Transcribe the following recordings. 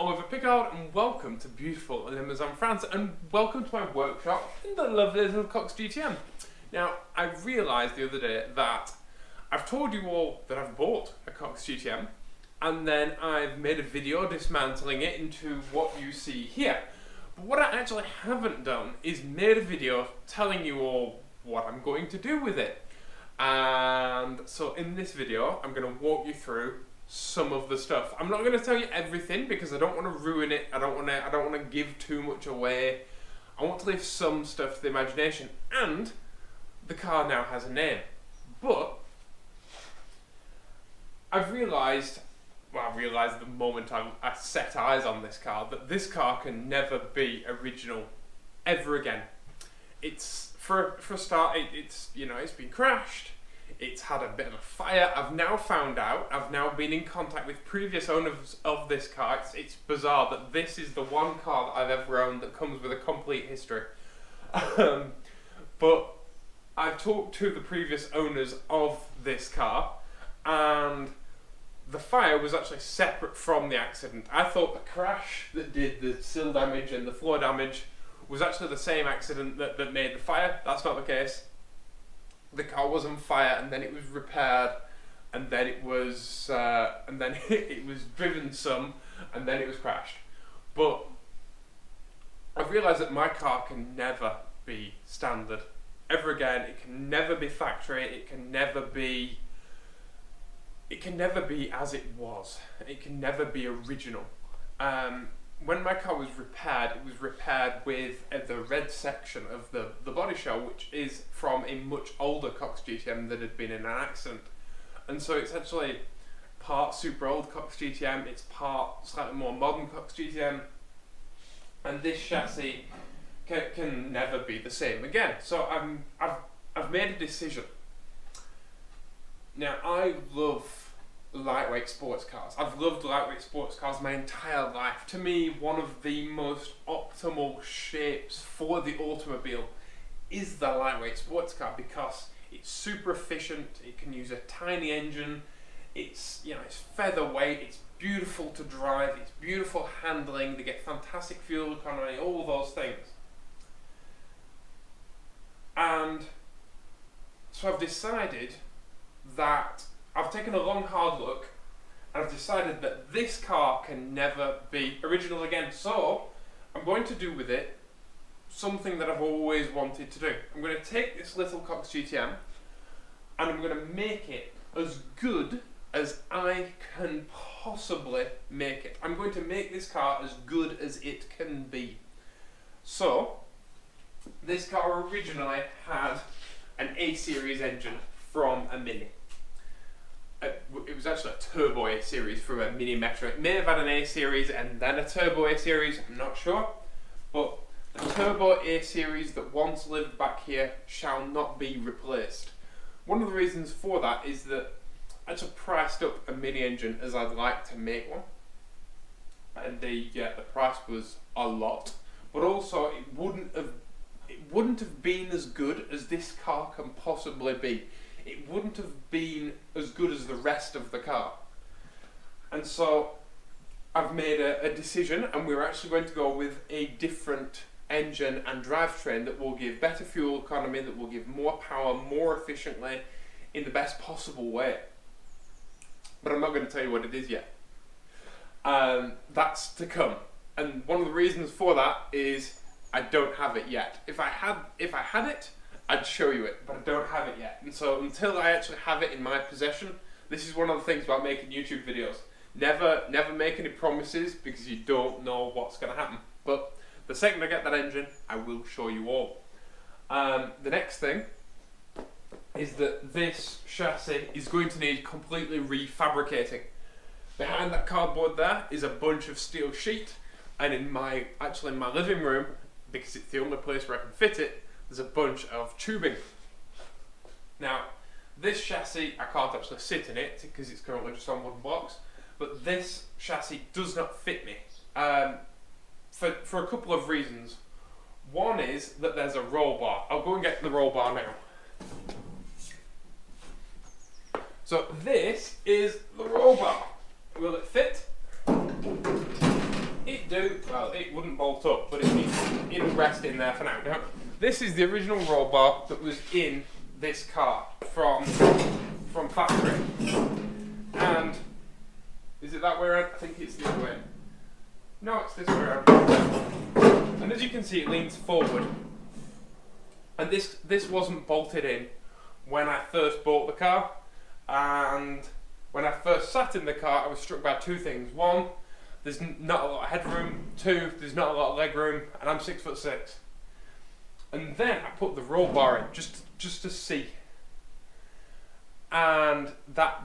Oliver Pickard and welcome to beautiful Limousin, France, and welcome to my workshop in the lovely little Cox GTM. Now, I realised the other day that I've told you all that I've bought a Cox GTM and then I've made a video dismantling it into what you see here. But what I actually haven't done is made a video telling you all what I'm going to do with it. And so in this video, I'm going to walk you through some of the stuff. I'm not going to tell you everything because I don't want to ruin it. I don't want to give too much away. I want to leave some stuff to the imagination. And the car now has a name. But I've realised, the moment I set eyes on this car, that this car can never be original ever again. It's for a start, it's been crashed. It's had a bit of a fire. I've now found out, I've now been in contact with previous owners of this car. It's bizarre that this is the one car that I've ever owned that comes with a complete history. But I've talked to the previous owners of this car, and the fire was actually separate from the accident. I thought the crash that did the sill damage and the floor damage was actually the same accident that made the fire. That's not the case. The car was on fire, and then it was repaired, and then it was it was driven some, and then it was crashed. But I've realised that my car can never be standard ever again. It can never be factory. It can never be as it was. It can never be original. When my car was repaired, it was repaired with the red section of the body shell, which is from a much older Cox GTM that had been in an accident. And so it's actually part super old Cox GTM, it's part slightly more modern Cox GTM, and this chassis can never be the same again. So I've made a decision. Now, I love lightweight sports cars. I've loved lightweight sports cars my entire life. To me, one of the most optimal shapes for the automobile is the lightweight sports car because it's super efficient, it can use a tiny engine, it's featherweight, it's beautiful to drive, it's beautiful handling, they get fantastic fuel economy, all those things. And so I've decided that I've taken a long hard look and I've decided that this car can never be original again. So I'm going to do with it something that I've always wanted to do. I'm going to take this little Cox GTM and I'm going to make it as good as I can possibly make it. I'm going to make this car as good as it can be. So this car originally had an A-series engine from a Mini. It was actually a turbo A-series from a Mini Metro. It may have had an A-series and then a turbo A-series, I'm not sure. But the turbo A-series that once lived back here shall not be replaced. One of the reasons for that is that I actually priced up a Mini engine as I'd like to make one. And the price was a lot. But also it wouldn't have been as good as this car can possibly be. It wouldn't have been as good as the rest of the car. And so I've made a decision, and we're actually going to go with a different engine and drivetrain that will give better fuel economy, that will give more power more efficiently in the best possible way. But I'm not going to tell you what it is yet. That's to come. And one of the reasons for that is I don't have it yet. If I had it, I'd show you it, but I don't have it yet. And so until I actually have it in my possession, this is one of the things about making YouTube videos. Never make any promises because you don't know what's going to happen. But the second I get that engine, I will show you all. The next thing is that this chassis is going to need completely refabricating. Behind that cardboard there is a bunch of steel sheet, and in my living room, because it's the only place where I can fit it, there's a bunch of tubing. Now, this chassis, I can't actually sit in it because it's currently just on wooden blocks, but this chassis does not fit me for a couple of reasons. One is that there's a roll bar. I'll go and get the roll bar now. So this is the roll bar. Will it fit? do, well, it wouldn't bolt up, but it'll rest in there for now. Now, this is the original roll bar that was in this car from factory. And is it that way around? I think it's the other way. No, it's this way around. And as you can see, it leans forward. And this wasn't bolted in when I first bought the car. And when I first sat in the car, I was struck by two things. One, there's not a lot of headroom. Two, there's not a lot of leg room, and I'm 6'6". And then I put the roll bar in just to see, and that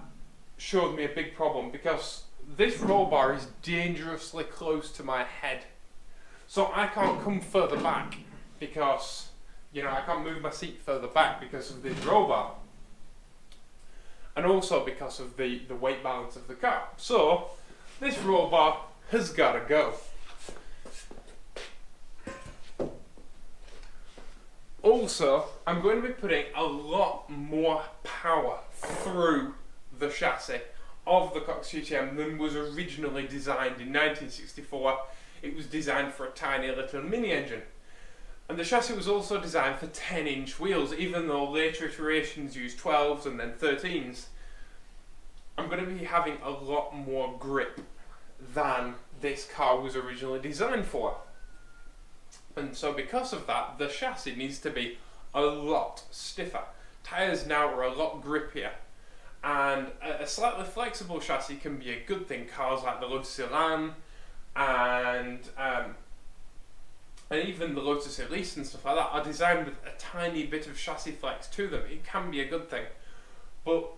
showed me a big problem because this roll bar is dangerously close to my head, so I can't come further back because I can't move my seat further back because of this roll bar. And also because of the weight balance of the car. So, this roll bar has got to go. Also, I'm going to be putting a lot more power through the chassis of the Cox GTM than was originally designed in 1964. It was designed for a tiny little mini engine. And the chassis was also designed for 10-inch wheels, even though later iterations used 12s and then 13s. I'm going to be having a lot more grip than this car was originally designed for. And so because of that, the chassis needs to be a lot stiffer. Tyres now are a lot grippier. And a slightly flexible chassis can be a good thing. Cars like the Lotus Elan and even the Lotus Elise and stuff like that are designed with a tiny bit of chassis flex to them. It can be a good thing, but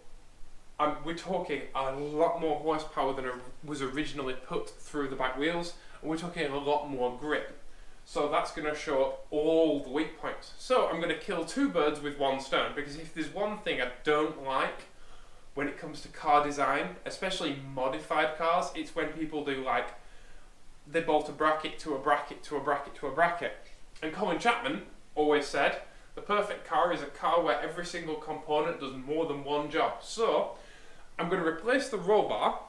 we're talking a lot more horsepower than was originally put through the back wheels, and we're talking a lot more grip. So that's going to show up all the weak points. So I'm going to kill two birds with one stone, because if there's one thing I don't like when it comes to car design, especially modified cars, it's when people do they bolt a bracket to a bracket to a bracket to a bracket. And Colin Chapman always said, the perfect car is a car where every single component does more than one job. So I'm going to replace the roll bar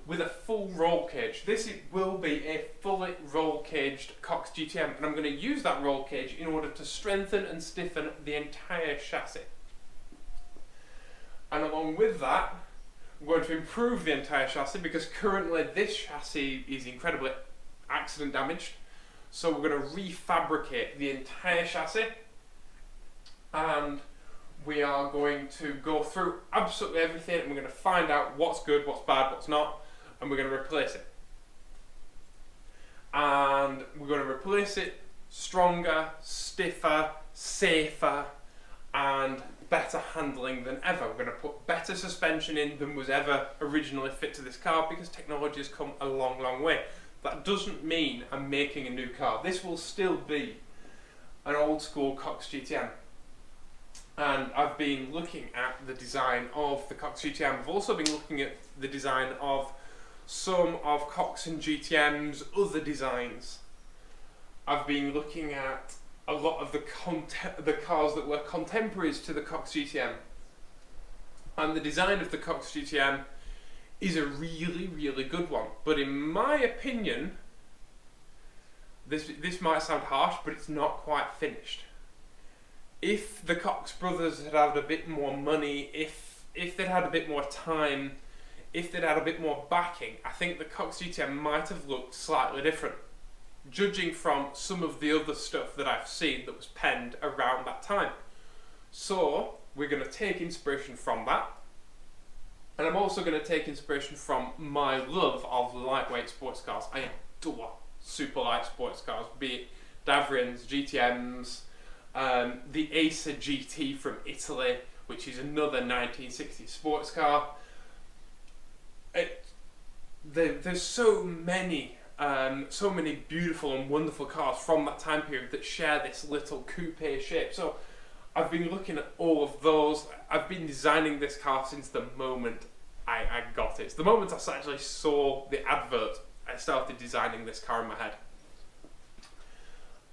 with a full roll cage. This will be a fully roll caged Cox GTM, and I'm going to use that roll cage in order to strengthen and stiffen the entire chassis. And along with that, I'm going to improve the entire chassis, because currently this chassis is incredibly accident damaged. So we're going to refabricate the entire chassis, and we are going to go through absolutely everything, and we're going to find out what's good, what's bad, what's not, and we're going to replace it. And we're going to replace it stronger, stiffer, safer, and better handling than ever. We're going to put better suspension in than was ever originally fit to this car, because technology has come a long, long way. That doesn't mean I'm making a new car. This will still be an old school Cox GTM. And I've been looking at the design of the Cox GTM. I've also been looking at the design of some of Cox and GTM's other designs. I've been looking at a lot of the cars that were contemporaries to the Cox GTM. And the design of the Cox GTM is a really, really good one. But in my opinion, this might sound harsh, but it's not quite finished. If the Cox brothers had had a bit more money, if they'd had a bit more time, if they'd had a bit more backing, I think the Cox GTM might have looked slightly different, judging from some of the other stuff that I've seen that was penned around that time. So we're going to take inspiration from that, and I'm also going to take inspiration from my love of lightweight sports cars. I adore super light sports cars, be it Davrians, GTMs, the Acer GT from Italy, which is another 1960s sports car. There's so many beautiful and wonderful cars from that time period that share this little coupe shape. So I've been looking at all of those. I've been designing this car since the moment I got it. The moment I actually saw the advert, I started designing this car in my head.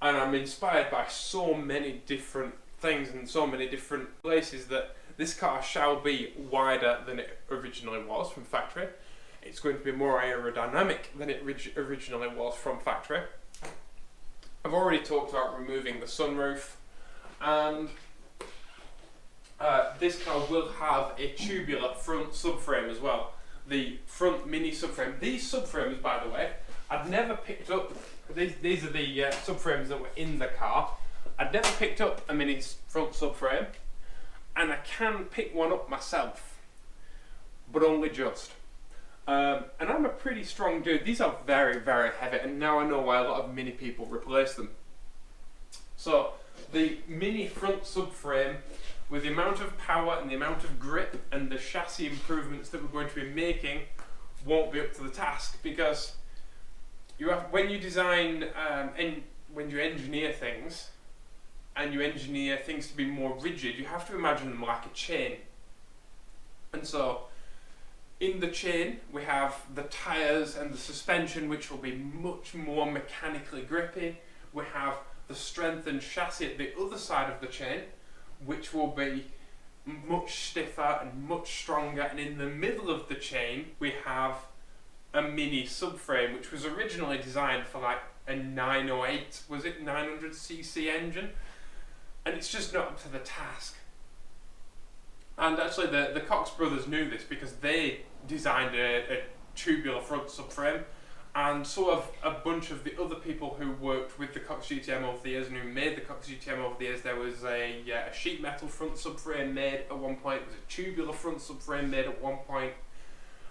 And I'm inspired by so many different things and so many different places that this car shall be wider than it originally was from factory. It's going to be more aerodynamic than it originally was from factory. I've already talked about removing the sunroof, and this car will have a tubular front subframe as well. The front mini subframe. These subframes, by the way, I'd never picked up. These are the subframes that were in the car. I'd never picked up a mini front subframe, and I can pick one up myself, but only just. And I'm a pretty strong dude. These are very, very heavy, and now I know why a lot of mini people replace them. So the mini front subframe, with the amount of power and the amount of grip and the chassis improvements that we're going to be making, won't be up to the task, because when you design and when you engineer things, and you engineer things to be more rigid, you have to imagine them like a chain. And so in the chain, we have the tyres and the suspension, which will be much more mechanically grippy. We have the strengthened chassis at the other side of the chain, which will be much stiffer and much stronger. And in the middle of the chain, we have a mini subframe, which was originally designed for like a 908, was it 900cc engine? And it's just not up to the task. And actually the Cox brothers knew this, because they designed a tubular front subframe, and so have a bunch of the other people who worked with the Cox GTM over the years and who made the Cox GTM over the years. There was a sheet metal front subframe made at one point, there was a tubular front subframe made at one point,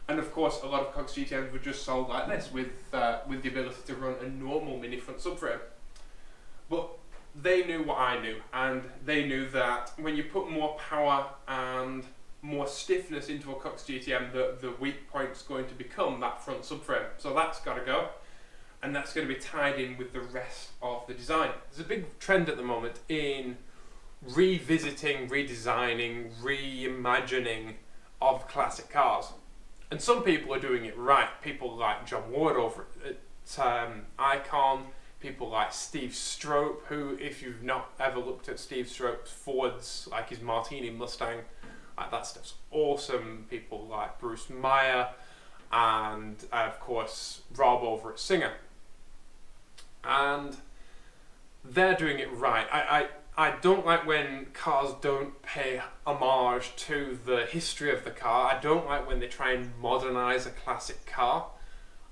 and of course a lot of Cox GTMs were just sold like this, with the ability to run a normal mini front subframe. But they knew what I knew, and they knew that when you put more power and more stiffness into a Cox GTM, the weak point's going to become that front subframe. So that's got to go, and that's going to be tied in with the rest of the design. There's a big trend at the moment in revisiting, redesigning, reimagining of classic cars. And some people are doing it right. People like John Ward over at Icon, people like Steve Strope, who, if you've not ever looked at Steve Strope's Fords, like his Martini Mustang, like that stuff's awesome. People like Bruce Meyer, and of course Rob over at Singer. And they're doing it right. I don't like when cars don't pay homage to the history of the car. I don't like when they try and modernise a classic car.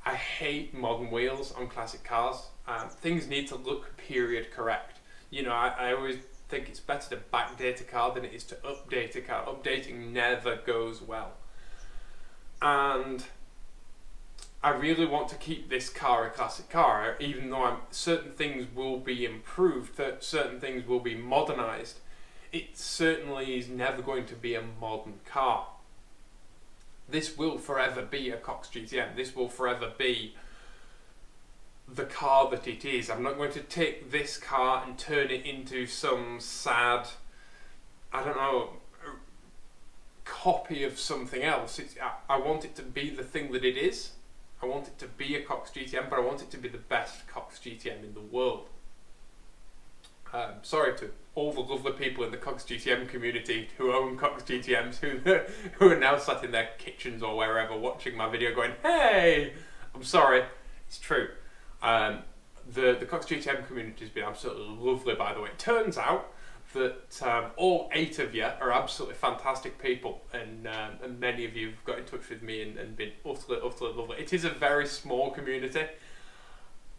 I hate modern wheels on classic cars. Things need to look period correct. You know, I always think it's better to backdate a car than it is to update a car. Updating never goes well. And I really want to keep this car a classic car, even though certain things will be improved, that certain things will be modernised. It certainly is never going to be a modern car. This will forever be a Cox GTM. This will forever be the car that it is. I'm not going to take this car and turn it into some sad, I don't know, copy of something else. I want it to be the thing that it is. I want it to be a Cox GTM, but I want it to be the best Cox GTM in the world. Sorry to all the lovely people in the Cox GTM community who own Cox GTMs, who are now sat in their kitchens or wherever watching my video going, hey, I'm sorry. It's true. The Cox GTM community has been absolutely lovely, by the way. It turns out that all 8 of you are absolutely fantastic people, and many of you have got in touch with me and been utterly, utterly lovely. It is a very small community,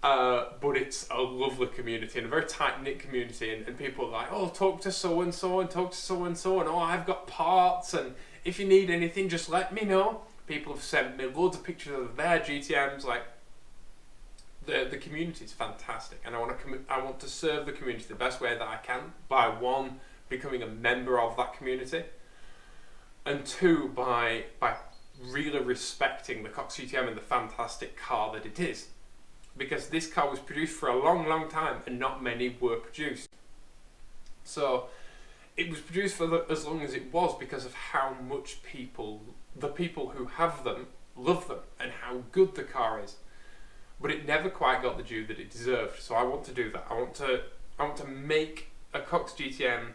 but it's a lovely community and a very tight-knit community, and people are like, oh, talk to so-and-so and talk to so-and-so, and oh, I've got parts, and if you need anything, just let me know. People have sent me loads of pictures of their GTMs, like, the community is fantastic, and I want to serve the community the best way that I can, by 1, becoming a member of that community, and 2, by really respecting the Cox GTM and the fantastic car that it is, because this car was produced for a long, long time and not many were produced. So it was produced for as long as it was because of how much the people who have them, love them, and how good the car is. But it never quite got the due that it deserved. So I want to do that. I want to make a Cox GTM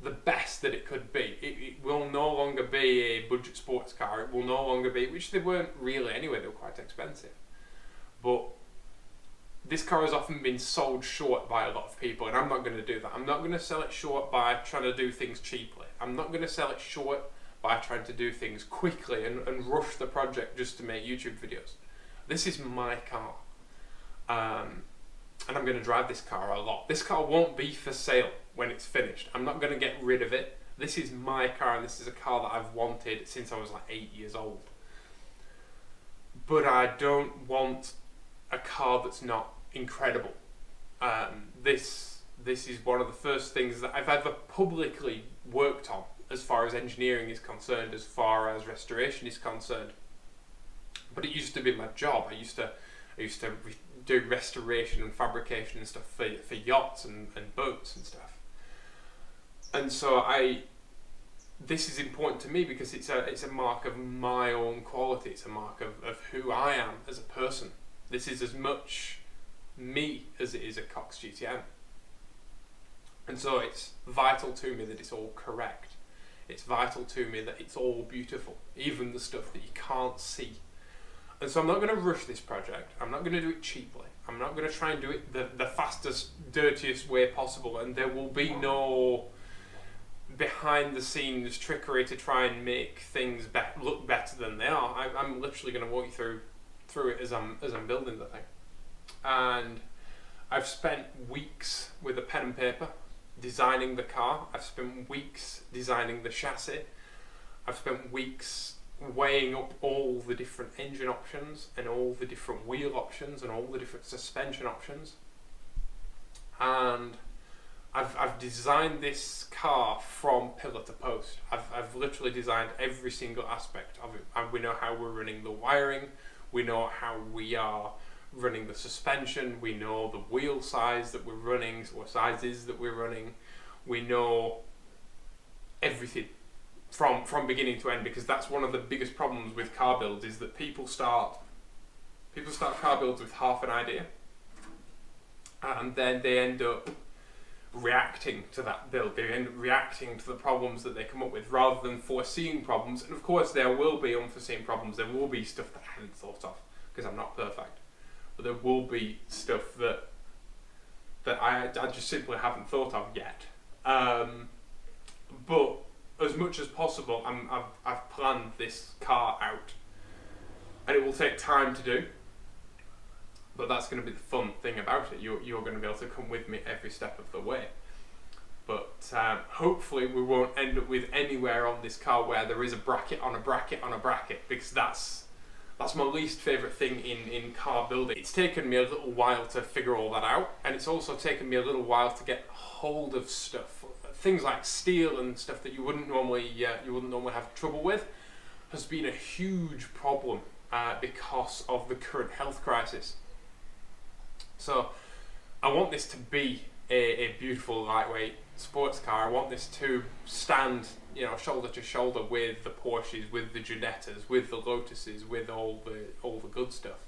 the best that it could be. It will no longer be a budget sports car. It will no longer be, which they weren't really anyway, they were quite expensive. But this car has often been sold short by a lot of people, and I'm not going to do that. I'm not going to sell it short by trying to do things cheaply. I'm not going to sell it short by trying to do things quickly and rush the project just to make YouTube videos. This is my car. And I'm going to drive this car a lot. This car won't be for sale when it's finished. I'm not going to get rid of it. This is my car, and this is a car that I've wanted since I was like 8 years old. But I don't want a car that's not incredible. This is one of the first things that I've ever publicly worked on as far as engineering is concerned, as far as restoration is concerned. But it used to be my job. I used to do restoration and fabrication and stuff for yachts and boats and stuff. And so this is important to me because it's a mark of my own quality. It's a mark of who I am as a person. This is as much me as it is a Cox GTM. And so it's vital to me that it's all correct. It's vital to me that it's all beautiful, even the stuff that you can't see. And so I'm not going to rush this project. I'm not going to do it cheaply. I'm not going to try and do it the fastest, dirtiest way possible. And there will be no behind the scenes trickery to try and make things look better than they are. I'm literally going to walk you through it as I'm building the thing. And I've spent weeks with a pen and paper designing the car. I've spent weeks designing the chassis. I've spent weeks weighing up all the different engine options and all the different wheel options and all the different suspension options. And I've designed this car from pillar to post. I've literally designed every single aspect of it. And we know how we're running the wiring. We know how we are running the suspension. We know the wheel size that we're running, or sizes that we're running. We know everything from beginning to end, because that's one of the biggest problems with car builds, is that people start car builds with half an idea, and then they end up reacting to that build. They end up reacting to the problems that they come up with rather than foreseeing problems. And of course there will be unforeseen problems. There will be stuff that I haven't thought of, because I'm not perfect. But there will be stuff that I just simply haven't thought of yet. But as much as possible, I've planned this car out, and it will take time to do. But that's going to be the fun thing about it. You're going to be able to come with me every step of the way. But hopefully we won't end up with anywhere on this car where there is a bracket on a bracket on a bracket, because that's my least favourite thing in car building. It's taken me a little while to figure all that out, and it's also taken me a little while to get hold of stuff. Things like steel and stuff that you wouldn't normally have trouble with has been a huge problem because of the current health crisis. So I want this to be a beautiful lightweight sports car. I want this to stand, shoulder to shoulder with the Porsches, with the Ginettas, with the Lotuses, with all the good stuff.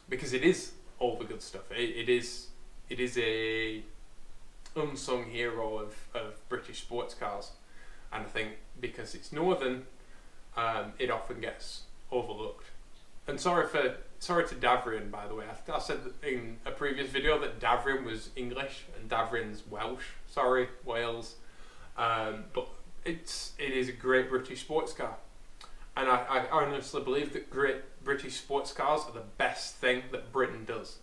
Because it is all the good stuff. It is a unsung hero of British sports cars, and I think because it's northern, it often gets overlooked. And sorry to Davrian, by the way. I said in a previous video that Davrian was English and Davrian's Welsh. Sorry, Wales. But it is a great British sports car, and I honestly believe that great British sports cars are the best thing that Britain does.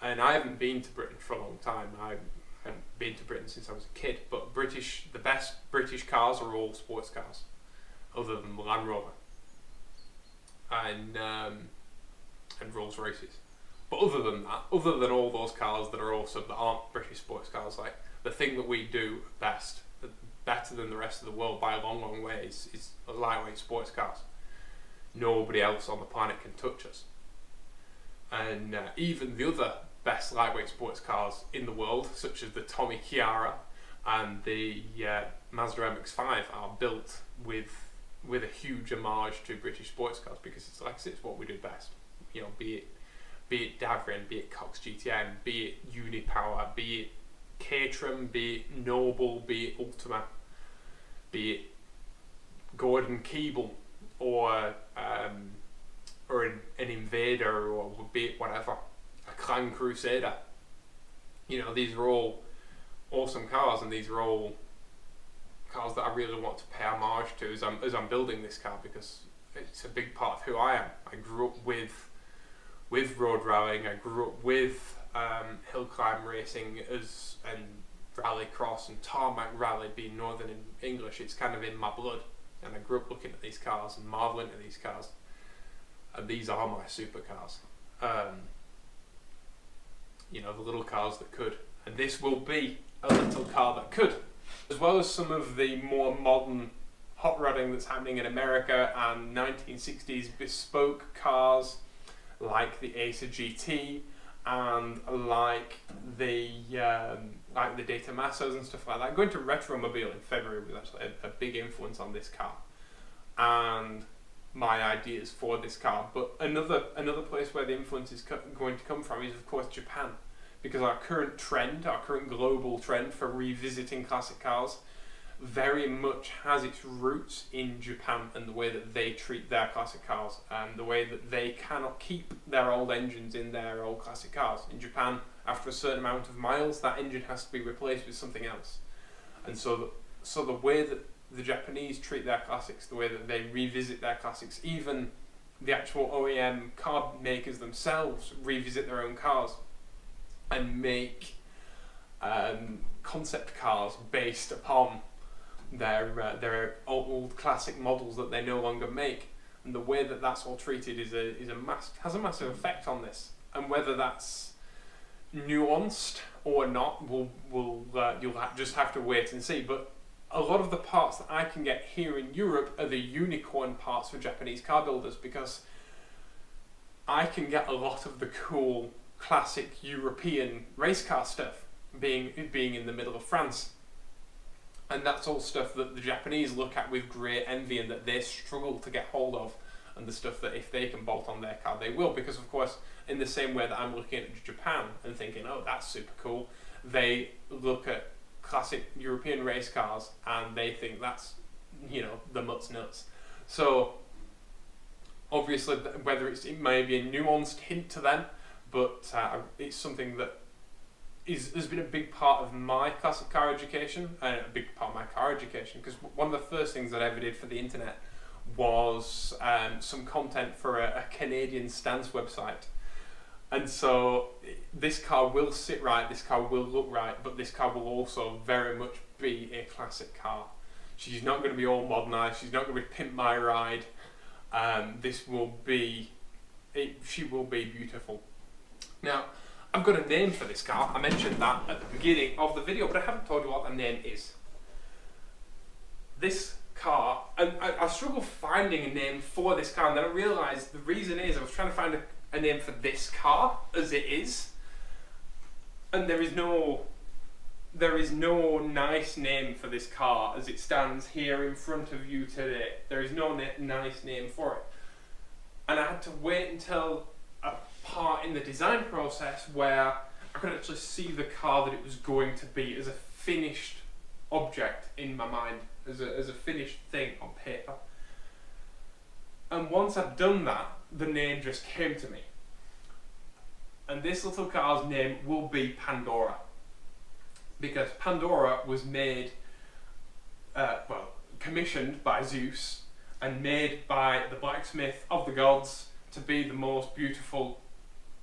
And I haven't been to Britain for a long time. I haven't been to Britain since I was a kid. But the best British cars are all sports cars, other than the Land Rover and Rolls Royces. But other than that, other than all those cars that aren't British sports cars, like the thing that we do best, better than the rest of the world by a long, long way, is lightweight sports cars. Nobody else on the planet can touch us. And even the other best lightweight sports cars in the world, such as the Tommy Chiara and the Mazda MX-5, are built with a huge homage to British sports cars, because it's what we do best. Be it Davrian, be it Cox GTM, be it Unipower, be it Caterham, be it Noble, be it Ultima, be it Gordon Keeble, or an Invader, or be it whatever, a Clan Crusader. You know, these are all awesome cars, and these are all cars that I really want to pay homage to as I'm building this car, because it's a big part of who I am. I grew up with road rallying. I grew up with hill climb racing and rallycross and tarmac rally being Northern English. It's kind of in my blood, and I grew up looking at these cars and marveling at these cars, and these are my supercars. You know, the little cars that could, and this will be a little car that could, as well as some of the more modern hot rodding that's happening in America and 1960s bespoke cars like the Acer GT and like the Data Massos and stuff like that. Going to Retromobile in February was actually a big influence on this car and my ideas for this car. But another place where the influence is going to come from is, of course, Japan, because our current global trend for revisiting classic cars very much has its roots in Japan and the way that they treat their classic cars and the way that they cannot keep their old engines in their old classic cars. In Japan, after a certain amount of miles, that engine has to be replaced with something else. And so the way that the Japanese treat their classics, the way that they revisit their classics, even the actual OEM car makers themselves revisit their own cars and make concept cars based upon their old classic models that they no longer make, and the way that that's all treated has a massive effect on this. And whether that's nuanced or not, you'll just have to wait and see. But a lot of the parts that I can get here in Europe are the unicorn parts for Japanese car builders, because I can get a lot of the cool classic European race car stuff being in the middle of France. And that's all stuff that the Japanese look at with great envy and that they struggle to get hold of, and the stuff that if they can bolt on their car, they will. Because, of course, in the same way that I'm looking at Japan and thinking, oh, that's super cool, they look at classic European race cars and they think that's, you know, the mutt's nuts. So, obviously, whether it may be a nuanced hint to them, but it's something that has been a big part of my classic car education, and a big part of my car education, because one of the first things that I ever did for the internet was some content for a Canadian stance website. And so this car will sit right, this car will look right, but this car will also very much be a classic car. She's not going to be all modernised, she's not going to be pimp my ride. She will be beautiful. Now, I've got a name for this car. I mentioned that at the beginning of the video, but I haven't told you what the name is. This car, and I struggled finding a name for this car, and then I realised the reason is I was trying to find a name for this car as it is, and there is no nice name for this car as it stands here in front of you today. There is no nice name for it, and I had to wait until a part in the design process where I could actually see the car that it was going to be as a finished object in my mind, as a finished thing on paper. And once I'd done that, the name just came to me. And this little car's name will be Pandora, because Pandora was made, commissioned by Zeus and made by the blacksmith of the gods to be the most beautiful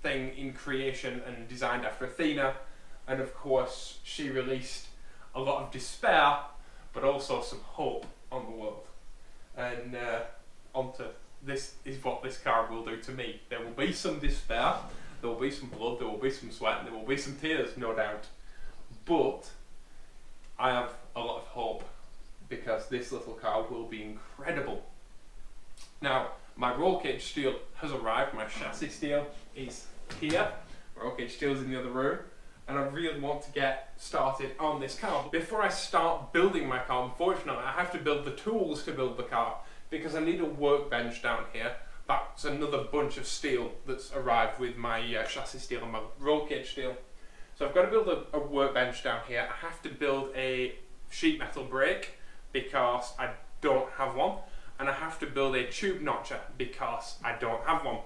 thing in creation, and designed after Athena. And of course she released a lot of despair, but also some hope on the world. And this is what this car will do to me. There will be some despair, there will be some blood, there will be some sweat, and there will be some tears, no doubt. But I have a lot of hope, because this little car will be incredible. Now, my roll cage steel has arrived, my chassis steel is here, my roll cage steel is in the other room, and I really want to get started on this car. Before I start building my car, unfortunately, I have to build the tools to build the car, because I need a workbench down here. That's another bunch of steel that's arrived with my chassis steel and my roll cage steel. So I've got to build a workbench down here. I have to build a sheet metal brake because I don't have one, and I have to build a tube notcher because I don't have one.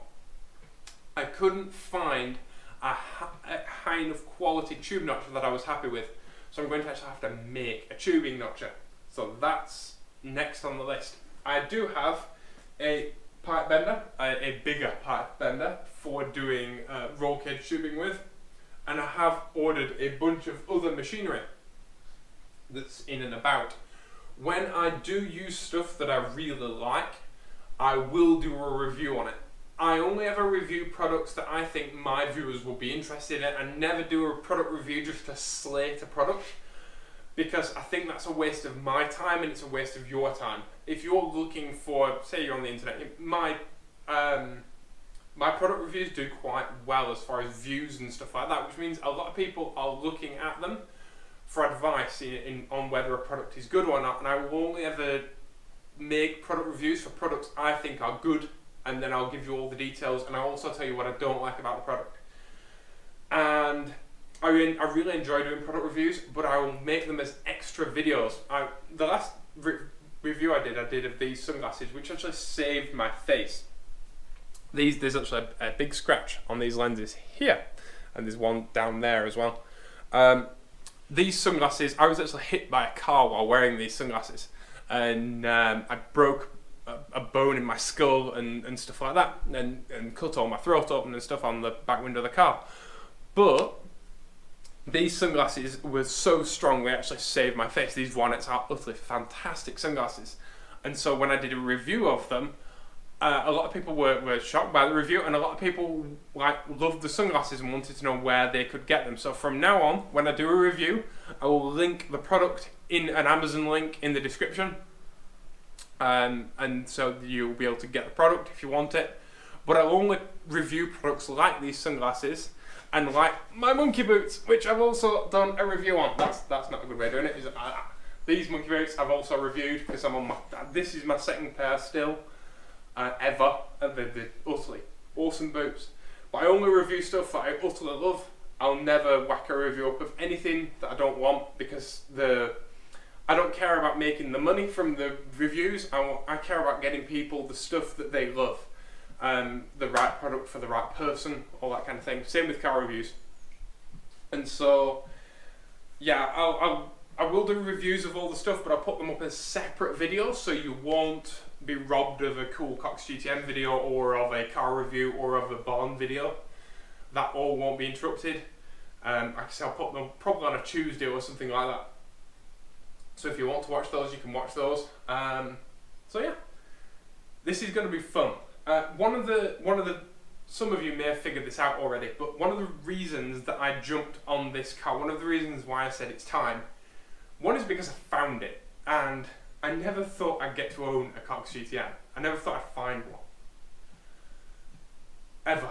I couldn't find a high enough quality tube notcher that I was happy with, so I'm going to actually have to make a tubing notcher. So that's next on the list. I do have a pipe bender, a bigger pipe bender for doing roll cage tubing with, and I have ordered a bunch of other machinery that's in and about. When I do use stuff that I really like, I will do a review on it. I only ever review products that I think my viewers will be interested in. I never do a product review just to slate a product, because I think that's a waste of my time and it's a waste of your time. If you're looking for, say you're on the internet, my product reviews do quite well as far as views and stuff like that, which means a lot of people are looking at them for advice on whether a product is good or not, and I will only ever make product reviews for products I think are good, and then I'll give you all the details, and I'll also tell you what I don't like about the product. And I really enjoy doing product reviews, but I will make them as extra videos. The last review I did of these sunglasses, which actually saved my face. There's actually a big scratch on these lenses here, and there's one down there as well. These sunglasses, I was actually hit by a car while wearing these sunglasses, and I broke a bone in my skull and stuff like that, and cut all my throat open and stuff on the back window of the car. But these sunglasses were so strong, they actually saved my face. These Onets are utterly fantastic sunglasses. And so when I did a review of them, a lot of people were shocked by the review, and a lot of people loved the sunglasses and wanted to know where they could get them. So from now on, when I do a review, I will link the product in an Amazon link in the description. And so you'll be able to get the product if you want it. But I'll only review products like these sunglasses and like my monkey boots, which I've also done a review on. That's not a good way of doing it. These monkey boots I've also reviewed because this is my second pair still ever. They're utterly awesome boots. But I only review stuff that I utterly love. I'll never whack a review up of anything that I don't want, because I don't care about making the money from the reviews. I care about getting people the stuff that they love. The right product for the right person, all that kind of thing. Same with car reviews. And so, yeah, I will do reviews of all the stuff, but I'll put them up as separate videos, so you won't be robbed of a cool Cox GTM video or of a car review or of a Bond video. That all won't be interrupted. Like I said, I'll put them probably on a Tuesday or something like that. So if you want to watch those, you can watch those. So yeah, this is going to be fun. Some of you may have figured this out already, but one of the reasons that I jumped on this car, one of the reasons why I said it's time, one is because I found it, and I never thought I'd get to own a Cox GTM. I never thought I'd find one. Ever.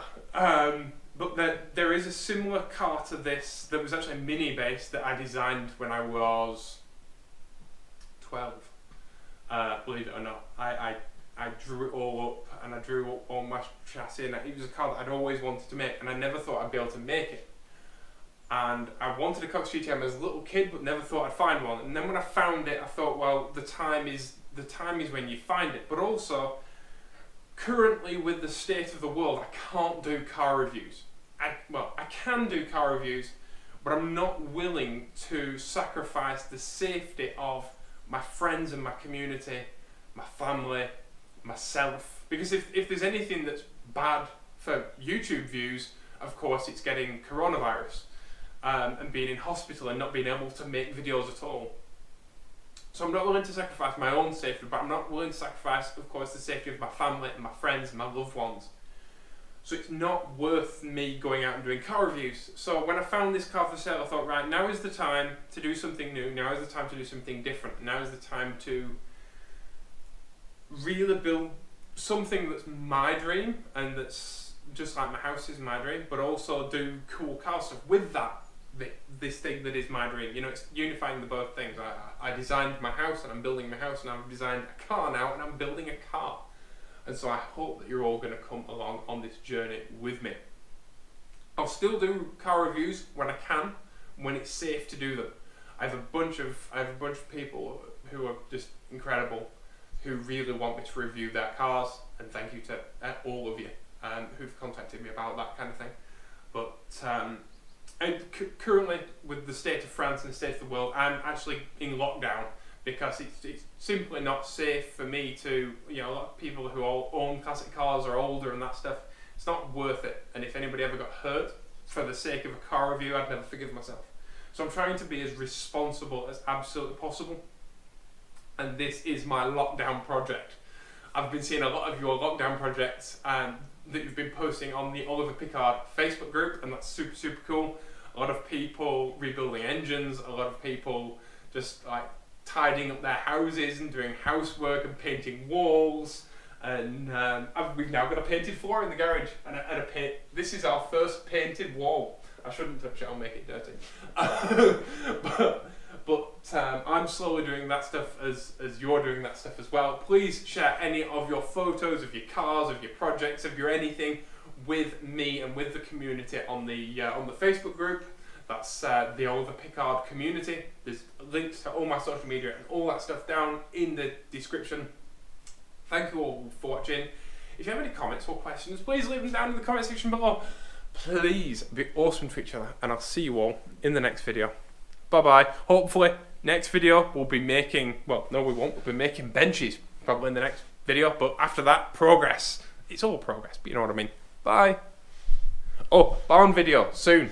But there is a similar car to this that was actually mini based that I designed when I was 12. Believe it or not. I drew it all up, and I drew up all my chassis, and it was a car that I'd always wanted to make, and I never thought I'd be able to make it. And I wanted a Cox GTM as a little kid, but never thought I'd find one. And then when I found it, I thought, well, the time is when you find it. But also, currently with the state of the world, I can't do car reviews. I can do car reviews, but I'm not willing to sacrifice the safety of my friends and my community, my family, myself. Because if there's anything that's bad for YouTube views, of course it's getting coronavirus and being in hospital and not being able to make videos at all. So I'm not willing to sacrifice my own safety, but I'm not willing to sacrifice, of course, the safety of my family and my friends and my loved ones. So it's not worth me going out and doing car reviews. So when I found this car for sale, I thought, right, now is the time to do something new. Now is the time to do something different. Now is the time to really build something that's my dream, and that's just like my house is my dream, but also do cool car stuff with that. This thing that is my dream. You know, it's unifying the both things. I designed my house and I'm building my house, and I've designed a car now and I'm building a car. And so I hope that you're all going to come along on this journey with me. I'll still do car reviews when I can, when it's safe to do them. I have a bunch of people who are just incredible, who really want me to review their cars, and thank you to all of you who've contacted me about that kind of thing. But and currently, with the state of France and the state of the world, I'm actually in lockdown because it's simply not safe for me to, a lot of people who all own classic cars are older and that stuff. It's not worth it. And if anybody ever got hurt for the sake of a car review, I'd never forgive myself. So I'm trying to be as responsible as absolutely possible. And this is my lockdown project. I've been seeing a lot of your lockdown projects that you've been posting on the Oliver Pickard Facebook group, and that's super, super cool. A lot of people rebuilding engines, a lot of people just like tidying up their houses and doing housework and painting walls. And we've now got a painted floor in the garage and a paint. This is our first painted wall. I shouldn't touch it, I'll make it dirty. but I'm slowly doing that stuff as you're doing that stuff as well. Please share any of your photos of your cars, of your projects, of your anything with me and with the community on the Facebook group. That's the Oliver Pickard community. There's links to all my social media and all that stuff down in the description. Thank you all for watching. If you have any comments or questions, please leave them down in the comment section below. Please be awesome to each other, and I'll see you all in the next video. Bye bye. Hopefully, next video we'll be making, well, no we won't, we'll be making benches probably in the next video, but after that, progress. It's all progress, but you know what I mean. Bye. Oh, barn video soon.